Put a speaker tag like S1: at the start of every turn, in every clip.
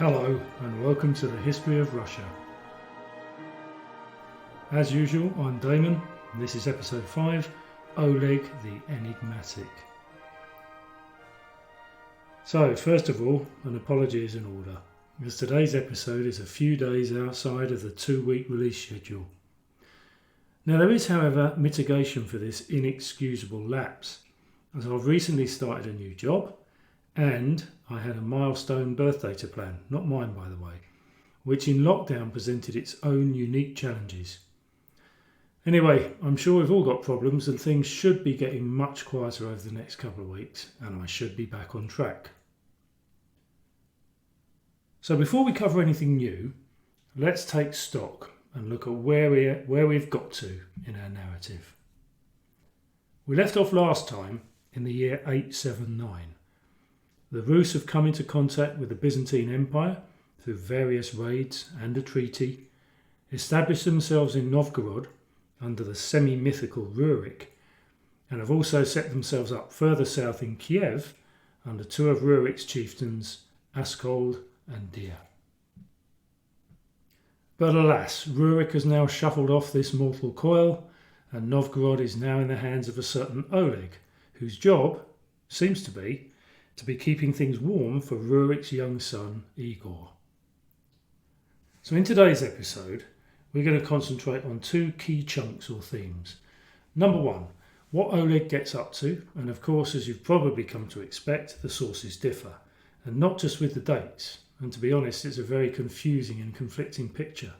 S1: Hello and welcome to the History of Russia. As usual, I'm Damon and this is episode 5, Oleg the Enigmatic. So first of all, an apology is in order, as today's episode is a few days outside of the 2-week release schedule. Now there is, however, mitigation for this inexcusable lapse, as I've recently started a new job and I had a milestone birthday to plan, not mine by the way, which in lockdown presented its own unique challenges. Anyway, I'm sure we've all got problems and things should be getting much quieter over the next couple of weeks and I should be back on track. So before we cover anything new, let's take stock and look at where we've got to in our narrative. We left off last time in the year 879. The Rus have come into contact with the Byzantine Empire through various raids and a treaty, established themselves in Novgorod under the semi-mythical Rurik, and have also set themselves up further south in Kiev under two of Rurik's chieftains, Askold and Dia. But alas, Rurik has now shuffled off this mortal coil, and Novgorod is now in the hands of a certain Oleg, whose job seems to be keeping things warm for Rurik's young son, Igor. So in today's episode, we're going to concentrate on two key chunks or themes. Number one, what Oleg gets up to, and of course, as you've probably come to expect, the sources differ, and not just with the dates, and to be honest, it's a very confusing and conflicting picture.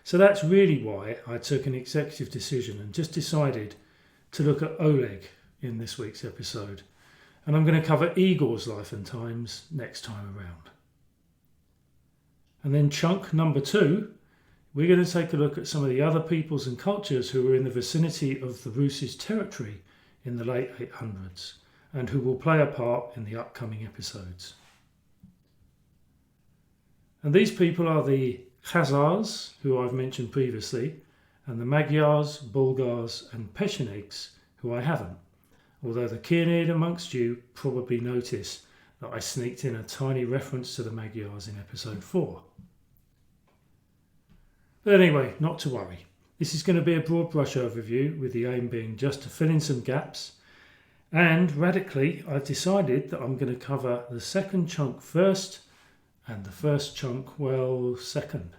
S1: So that's really why I took an executive decision and just decided to look at Oleg in this week's episode. And I'm going to cover Igor's life and times next time around. And then chunk number 2, we're going to take a look at some of the other peoples and cultures who were in the vicinity of the Rus' territory in the late 800s and who will play a part in the upcoming episodes. And these people are the Khazars, who I've mentioned previously, and the Magyars, Bulgars and Pechenegs, who I haven't. Although the keen-eared amongst you probably notice that I sneaked in a tiny reference to the Magyars in episode 4. But anyway, not to worry. This is going to be a broad brush overview with the aim being just to fill in some gaps. And radically, I've decided that I'm going to cover the second chunk first and the first chunk, well, second.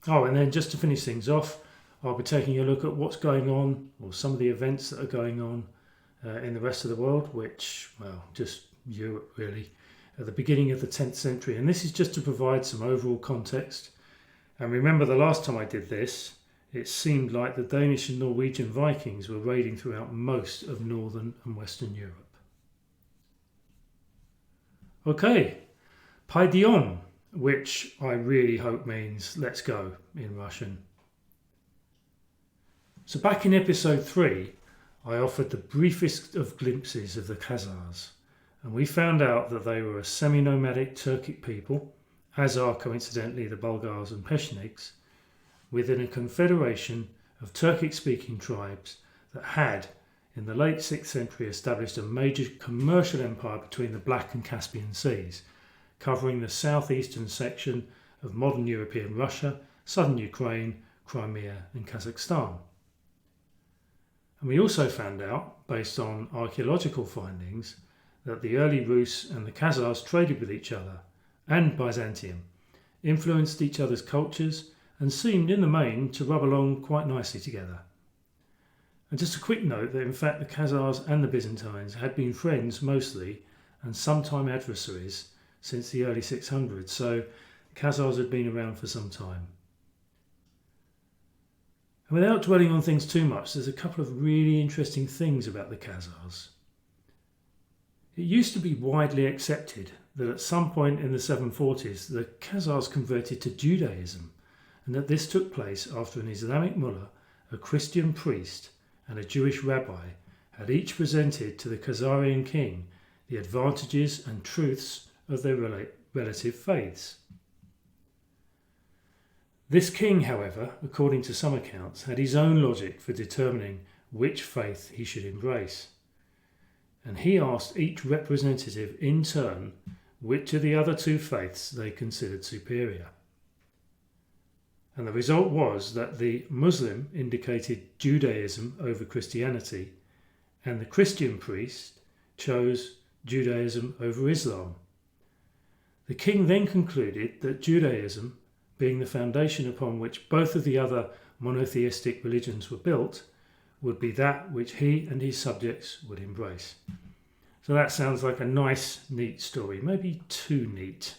S1: Oh, and then just to finish things off, I'll be taking a look at what's going on, or some of the events that are going on in the rest of the world, which, well, just Europe really, at the beginning of the 10th century. And this is just to provide some overall context. And remember the last time I did this, it seemed like the Danish and Norwegian Vikings were raiding throughout most of northern and western Europe. Okay, Paidion, which I really hope means let's go in Russian. So back in episode 3, I offered the briefest of glimpses of the Khazars, and we found out that they were a semi-nomadic Turkic people, as are coincidentally the Bulgars and Pechenegs, within a confederation of Turkic-speaking tribes that had, in the late 6th century, established a major commercial empire between the Black and Caspian Seas, covering the southeastern section of modern European Russia, southern Ukraine, Crimea and Kazakhstan. And we also found out, based on archaeological findings, that the early Rus and the Khazars traded with each other, and Byzantium, influenced each other's cultures, and seemed in the main to rub along quite nicely together. And just a quick note that in fact the Khazars and the Byzantines had been friends mostly, and sometime adversaries, since the early 600s, so the Khazars had been around for some time. And without dwelling on things too much, there's a couple of really interesting things about the Khazars. It used to be widely accepted that at some point in the 740s the Khazars converted to Judaism, and that this took place after an Islamic mullah, a Christian priest and a Jewish rabbi had each presented to the Khazarian king the advantages and truths of their relative faiths. This king, however, according to some accounts, had his own logic for determining which faith he should embrace. And he asked each representative in turn which of the other two faiths they considered superior. And the result was that the Muslim indicated Judaism over Christianity, and the Christian priest chose Judaism over Islam. The king then concluded that Judaism, being the foundation upon which both of the other monotheistic religions were built, would be that which he and his subjects would embrace. So that sounds like a nice, neat story, maybe too neat.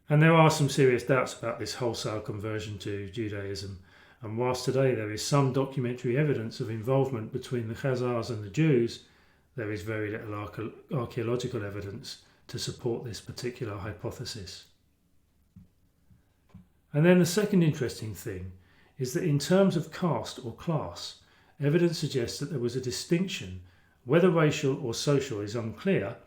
S1: And there are some serious doubts about this wholesale conversion to Judaism. And whilst today there is some documentary evidence of involvement between the Khazars and the Jews, there is very little archaeological evidence to support this particular hypothesis. And then the second interesting thing is that in terms of caste or class, evidence suggests that there was a distinction, whether racial or social is unclear,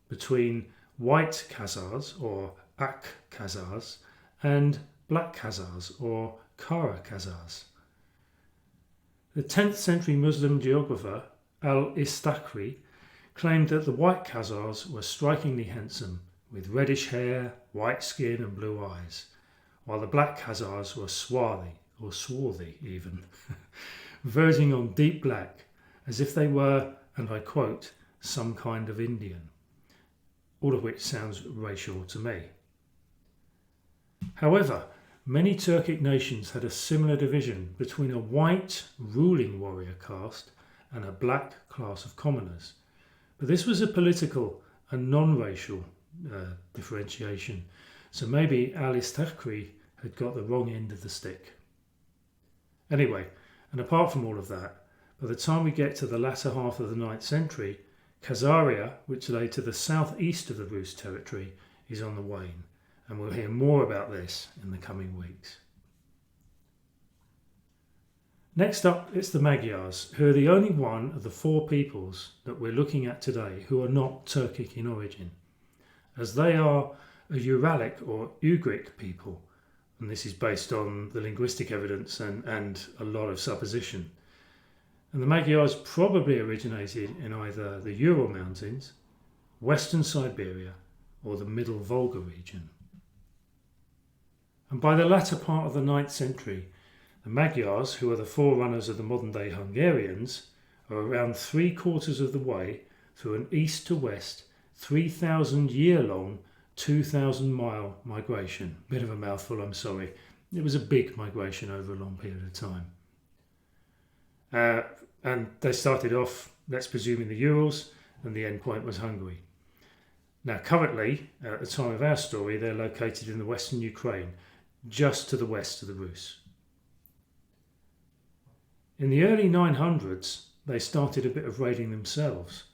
S1: between white Khazars or Ak Khazars and black Khazars or Kara Khazars. The 10th century Muslim geographer al-Istakri claimed that the white Khazars were strikingly handsome, with reddish hair, white skin and blue eyes, while the black Khazars were swarthy even, verging on deep black, as if they were, and I quote, some kind of Indian. All of which sounds racial to me. However, many Turkic nations had a similar division between a white ruling warrior caste and a black class of commoners. But this was a political and non-racial differentiation, so maybe al-Istakri had got the wrong end of the stick. Anyway, and apart from all of that, by the time we get to the latter half of the 9th century, Khazaria, which lay to the southeast of the Rus territory, is on the wane, and we'll hear more about this in the coming weeks. Next up, it's the Magyars, who are the only one of the four peoples that we're looking at today who are not Turkic in origin, as they are a Uralic or Ugric people, and this is based on the linguistic evidence and a lot of supposition. And the Magyars probably originated in either the Ural Mountains, western Siberia, or the Middle Volga region. And by the latter part of the 9th century, the Magyars, who are the forerunners of the modern-day Hungarians, are around 3/4 of the way through an east to west, 3,000-year-long, 2,000-mile migration. Bit of a mouthful, I'm sorry. It was a big migration over a long period of time. And they started off, let's presume, in the Urals, and the end point was Hungary. Now, currently, at the time of our story, they're located in the western Ukraine, just to the west of the Rus. In the early 900s, they started a bit of raiding themselves,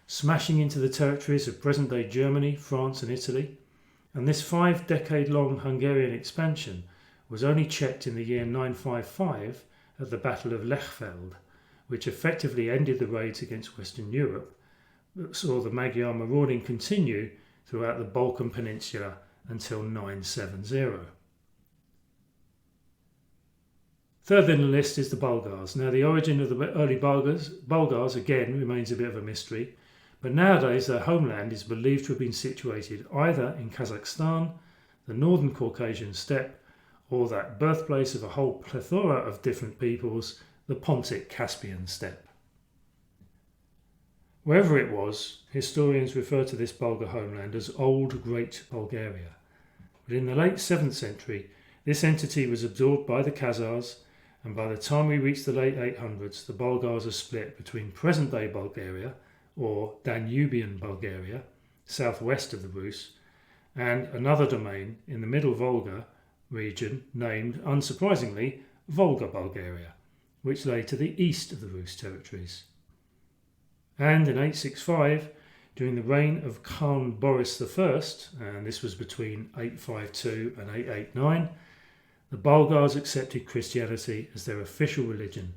S1: smashing into the territories of present-day Germany, France and Italy, and this 5-decade-long Hungarian expansion was only checked in the year 955 at the Battle of Lechfeld, which effectively ended the raids against Western Europe, but saw the Magyar marauding continue throughout the Balkan Peninsula until 970. Third in the list is the Bulgars. Now, the origin of the early Bulgars again remains a bit of a mystery, but nowadays their homeland is believed to have been situated either in Kazakhstan, the northern Caucasian steppe, or that birthplace of a whole plethora of different peoples, the Pontic Caspian steppe. Wherever it was, historians refer to this Bulgar homeland as Old Great Bulgaria. But in the late 7th century, this entity was absorbed by the Khazars, and by the time we reach the late 800s, the Bulgars are split between present-day Bulgaria, or Danubian Bulgaria, southwest of the Rus, and another domain in the Middle Volga region named, unsurprisingly, Volga Bulgaria, which lay to the east of the Rus territories. And in 865, during the reign of Khan Boris I, and this was between 852 and 889, the Bulgars accepted Christianity as their official religion,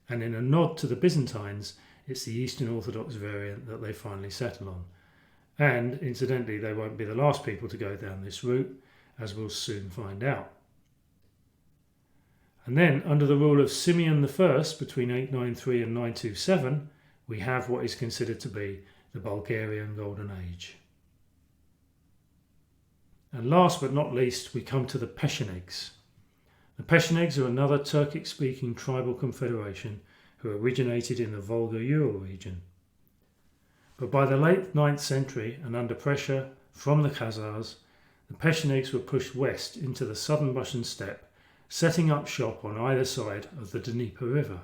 S1: and in a nod to the Byzantines, it's the Eastern Orthodox variant that they finally settle on. And incidentally, they won't be the last people to go down this route, as we'll soon find out. And then, under the rule of Simeon I between 893 and 927, we have what is considered to be the Bulgarian Golden Age. And last but not least, we come to the Pechenegs. The Pechenegs are another Turkic-speaking tribal confederation who originated in the Volga-Ural region. But by the late 9th century and under pressure from the Khazars, the Pechenegs were pushed west into the southern Russian steppe, setting up shop on either side of the Dnieper River.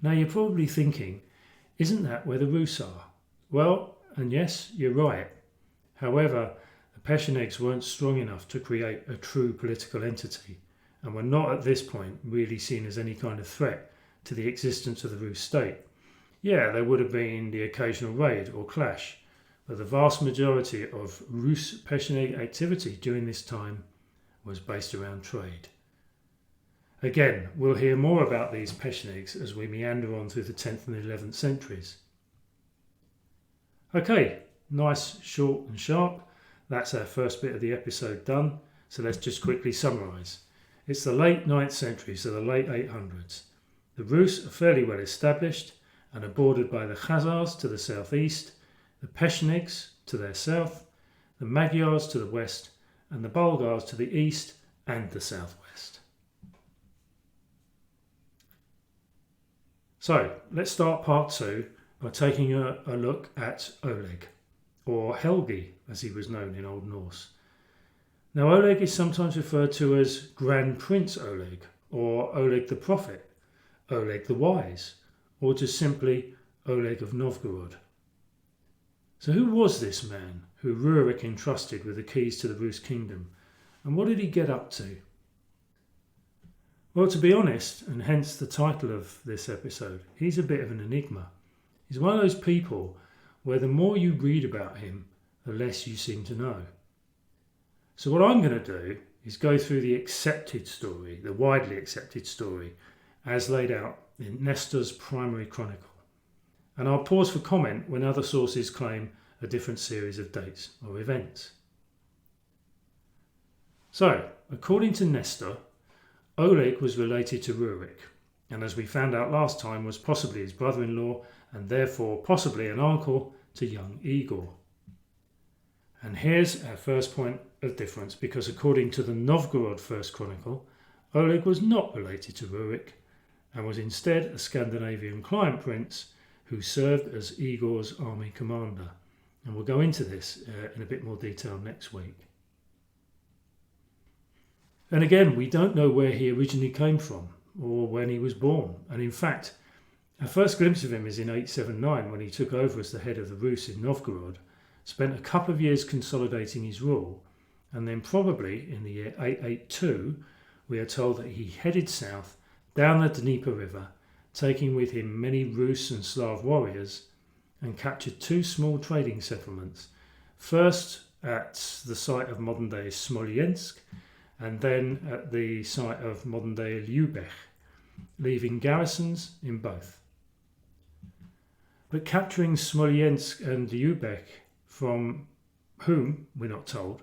S1: Now you're probably thinking, isn't that where the Rus are? Well, and yes, you're right. However, the Pechenegs weren't strong enough to create a true political entity and were not at this point really seen as any kind of threat to the existence of the Rus state. Yeah, there would have been the occasional raid or clash, but the vast majority of Rus Pecheneg activity during this time was based around trade. Again, we'll hear more about these Pechenegs as we meander on through the 10th and 11th centuries. Okay, nice, short and sharp. That's our first bit of the episode done, so let's just quickly summarise. It's the late 9th century, so the late 800s. The Rus are fairly well established and are bordered by the Khazars to the southeast, the Pechenegs to their south, the Magyars to the west, and the Bulgars to the east and the southwest. So, let's start part 2 by taking a look at Oleg, or Helgi as he was known in Old Norse. Now Oleg is sometimes referred to as Grand Prince Oleg, or Oleg the Prophet, Oleg the Wise, or just simply Oleg of Novgorod. So who was this man who Rurik entrusted with the keys to the Rus kingdom, and what did he get up to? Well, to be honest, and hence the title of this episode, he's a bit of an enigma. He's one of those people where the more you read about him, the less you seem to know. So what I'm going to do is go through the accepted story, the widely accepted story, as laid out in Nestor's primary chronicle. And I'll pause for comment when other sources claim a different series of dates or events. So, according to Nestor, Oleg was related to Rurik, and as we found out last time, was possibly his brother-in-law and therefore possibly an uncle to young Igor. And here's our first point of difference, because according to the Novgorod First Chronicle, Oleg was not related to Rurik and was instead a Scandinavian client prince who served as Igor's army commander. And we'll go into this in a bit more detail next week. And again, we don't know where he originally came from or when he was born. And in fact, our first glimpse of him is in 879 when he took over as the head of the Rus in Novgorod, spent a couple of years consolidating his rule, and then probably in the year 882 we are told that he headed south down the Dnieper River, taking with him many Rus and Slav warriors, and captured 2 small trading settlements, first at the site of modern-day Smolensk, and then at the site of modern-day Lübeck, leaving garrisons in both. But capturing Smolensk and Lübeck, from whom we're not told,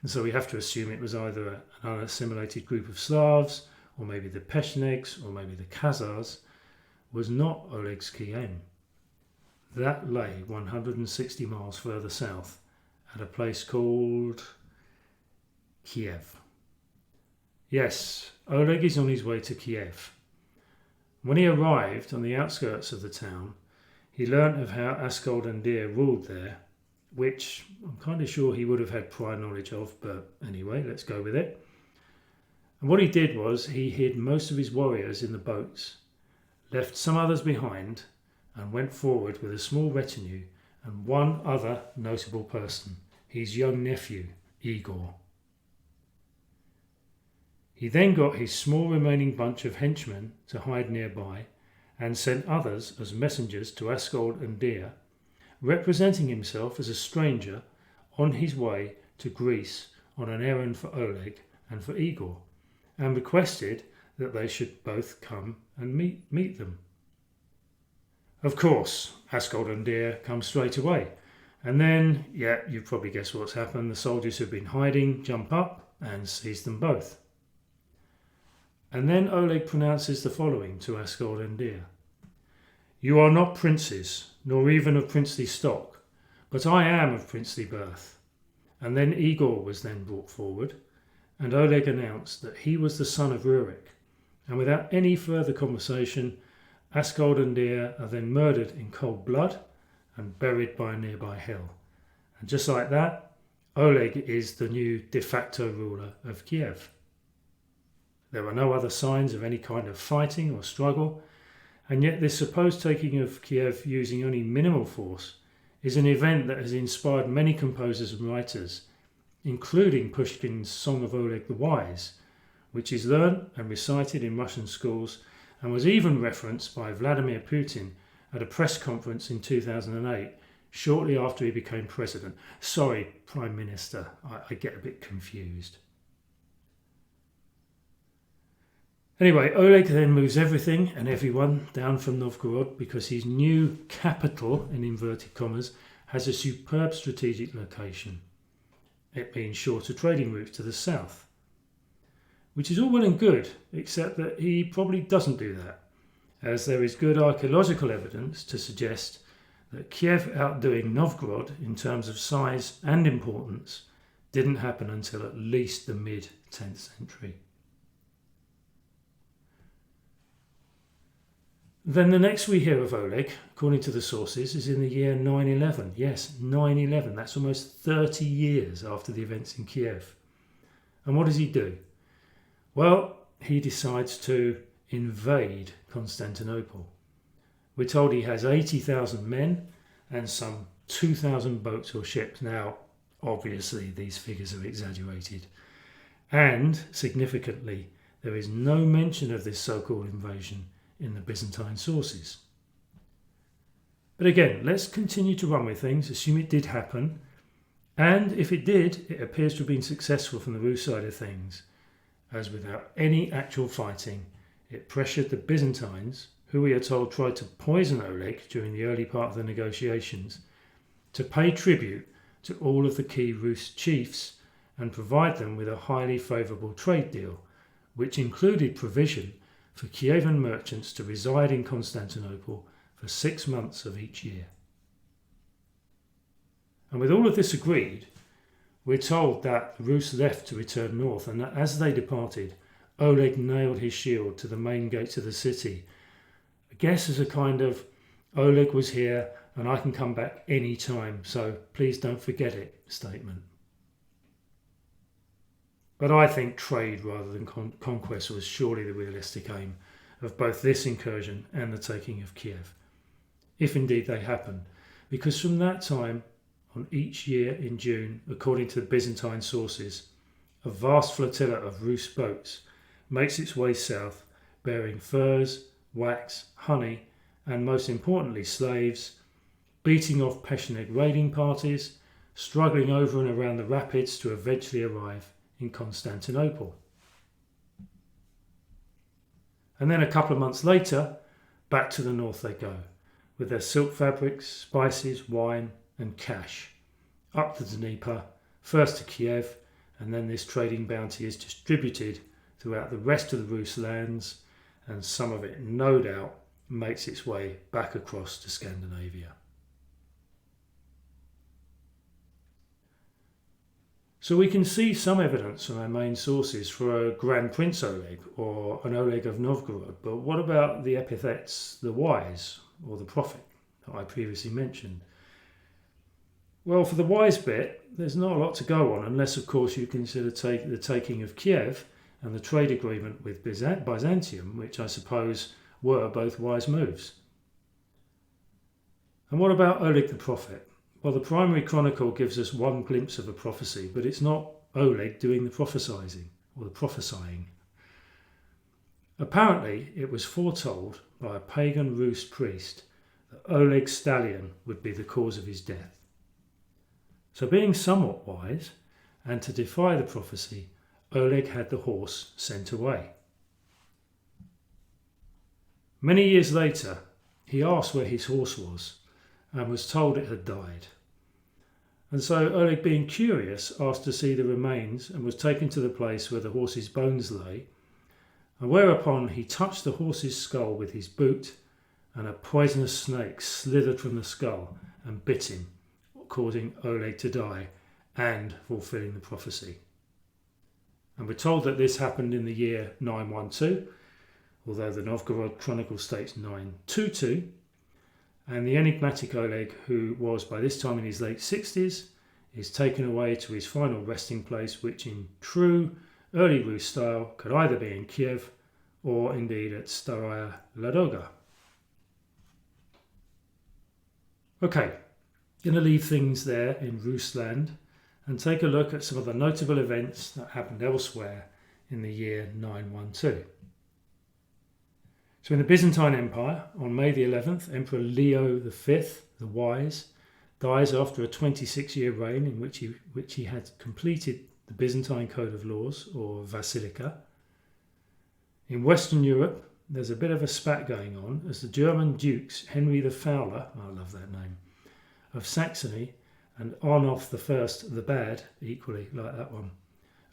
S1: and so we have to assume it was either an unassimilated group of Slavs, or maybe the Pechenegs, or maybe the Khazars, was not Oleg's key aim. That lay 160 miles further south at a place called Kiev. Yes, Oleg is on his way to Kiev. When he arrived on the outskirts of the town, he learnt of how Askald-Dir ruled there, which I'm kind of sure he would have had prior knowledge of, but anyway, let's go with it. And what he did was he hid most of his warriors in the boats, left some others behind, and went forward with a small retinue and one other notable person, his young nephew, Igor. He then got his small remaining bunch of henchmen to hide nearby and sent others as messengers to Askald-Dir, representing himself as a stranger on his way to Greece on an errand for Oleg and for Igor, and requested that they should both come and meet them. Of course, Askald-Dir comes straight away, and then, you've probably guessed what's happened. The soldiers who've been hiding jump up and seize them both. And then Oleg pronounces the following to Askald-Dir: "You are not princes, nor even of princely stock, but I am of princely birth. And then Igor was then brought forward, and Oleg announced that he was the son of Rurik. And without any further conversation, Askold and Dir are then murdered in cold blood and buried by a nearby hill. And just like that, Oleg is the new de facto ruler of Kiev. There are no other signs of any kind of fighting or struggle, and yet this supposed taking of Kiev using only minimal force is an event that has inspired many composers and writers, including Pushkin's Song of Oleg the Wise, which is learned and recited in Russian schools and was even referenced by Vladimir Putin at a press conference in 2008, shortly after he became president. Sorry, Prime Minister, I get a bit confused. Anyway, Oleg then moves everything and everyone down from Novgorod because his new capital, in inverted commas, has a superb strategic location. It means shorter trading routes to the south, which is all well and good, except that he probably doesn't do that, as there is good archaeological evidence to suggest that Kiev outdoing Novgorod in terms of size and importance didn't happen until at least the mid-10th century. Then the next we hear of Oleg, according to the sources, is in the year 911. Yes, 911. That's almost 30 years after the events in Kiev. And what does he do? Well, he decides to invade Constantinople. We're told he has 80,000 men and some 2,000 boats or ships. Now, obviously, these figures are exaggerated. And, significantly, there is no mention of this so-called invasion in the Byzantine sources. But again, let's continue to run with things, assume it did happen, and if it did, it appears to have been successful from the Rus side of things, as without any actual fighting, it pressured the Byzantines, who we are told tried to poison Oleg during the early part of the negotiations, to pay tribute to all of the key Rus chiefs and provide them with a highly favourable trade deal, which included provision for Kievan merchants to reside in Constantinople for 6 months of each year. And with all of this agreed, we're told that the Rus left to return north, and that as they departed, Oleg nailed his shield to the main gates of the city, I guess as a kind of, Oleg was here and I can come back any time, so please don't forget it statement. But I think trade rather than conquest was surely the realistic aim of both this incursion and the taking of Kiev, if indeed they happen, because from that time on each year in June, according to the Byzantine sources, a vast flotilla of Rus boats makes its way south, bearing furs, wax, honey, and most importantly slaves, beating off Pecheneг raiding parties, struggling over and around the rapids to eventually arrive in Constantinople. And then a couple of months later, back to the north they go, with their silk fabrics, spices, wine and cash, up the Dnieper, first to Kiev, and then this trading bounty is distributed throughout the rest of the Rus lands, and some of it, no doubt, makes its way back across to Scandinavia. So we can see some evidence from our main sources for a Grand Prince Oleg or an Oleg of Novgorod, but what about the epithets the wise or the prophet that I previously mentioned? Well, for the wise bit, there's not a lot to go on unless of course you consider the taking of Kiev and the trade agreement with Byzantium, which I suppose were both wise moves. And what about Oleg the prophet? Well, the primary chronicle gives us one glimpse of a prophecy, but it's not Oleg doing the prophesying or the prophesying. Apparently, it was foretold by a pagan Rus priest that Oleg's stallion would be the cause of his death. So being somewhat wise, and to defy the prophecy, Oleg had the horse sent away. Many years later, he asked where his horse was and was told it had died. And so Oleg, being curious, asked to see the remains and was taken to the place where the horse's bones lay, and whereupon he touched the horse's skull with his boot, and a poisonous snake slithered from the skull and bit him, causing Oleg to die and fulfilling the prophecy. And we're told that this happened in the year 912, although the Novgorod Chronicle states 922, and the enigmatic Oleg, who was by this time in his late 60s, is taken away to his final resting place, which in true early Rus style could either be in Kiev or indeed at Staraya Ladoga. Okay, going to leave things there in Rusland and take a look at some of the notable events that happened elsewhere in the year 912. So in the Byzantine Empire, on May the 11th, Emperor Leo V, the Wise, dies after a 26-year reign in which he had completed the Byzantine Code of Laws, or Vasilika. In Western Europe, there's a bit of a spat going on as the German dukes Henry the Fowler, I love that name, of Saxony, and Arnulf I the Bad, equally like that one,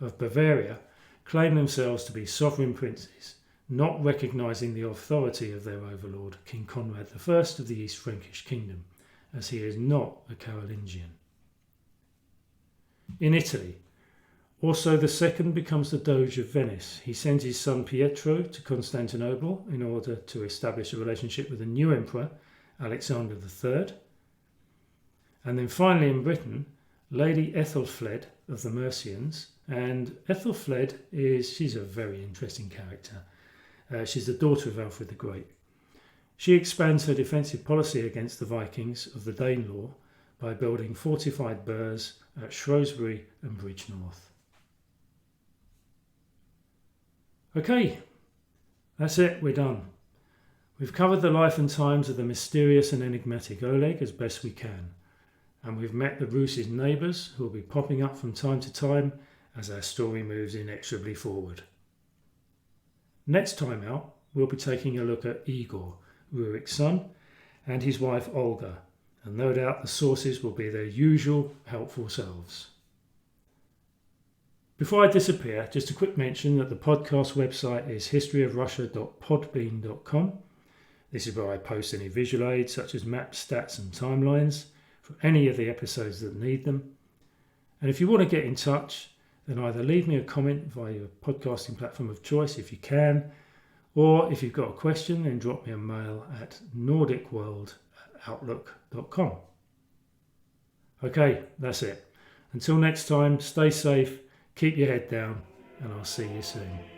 S1: of Bavaria, claim themselves to be sovereign princes, not recognising the authority of their overlord, King Conrad I of the East Frankish Kingdom, as he is not a Carolingian. In Italy, Orso II becomes the Doge of Venice. He sends his son Pietro to Constantinople in order to establish a relationship with the new emperor, Alexander III. And then finally in Britain, Lady Ethelfled of the Mercians. And Ethelfled she's a very interesting character. She's the daughter of Alfred the Great. She expands her defensive policy against the Vikings of the Danelaw by building fortified burhs at Shrewsbury and Bridgnorth. Okay, that's it, we're done. We've covered the life and times of the mysterious and enigmatic Oleg as best we can, and we've met the Rus' neighbours who will be popping up from time to time as our story moves inexorably forward. Next time out, we'll be taking a look at Igor, Rurik's son, and his wife Olga, and no doubt the sources will be their usual helpful selves. Before I disappear, just a quick mention that the podcast website is historyofrussia.podbean.com. This is where I post any visual aids such as maps, stats and timelines for any of the episodes that need them. And if you want to get in touch, then either leave me a comment via your podcasting platform of choice if you can, or if you've got a question, then drop me a mail at nordicworld@outlook.com. Okay, that's it. Until next time, stay safe, keep your head down, and I'll see you soon.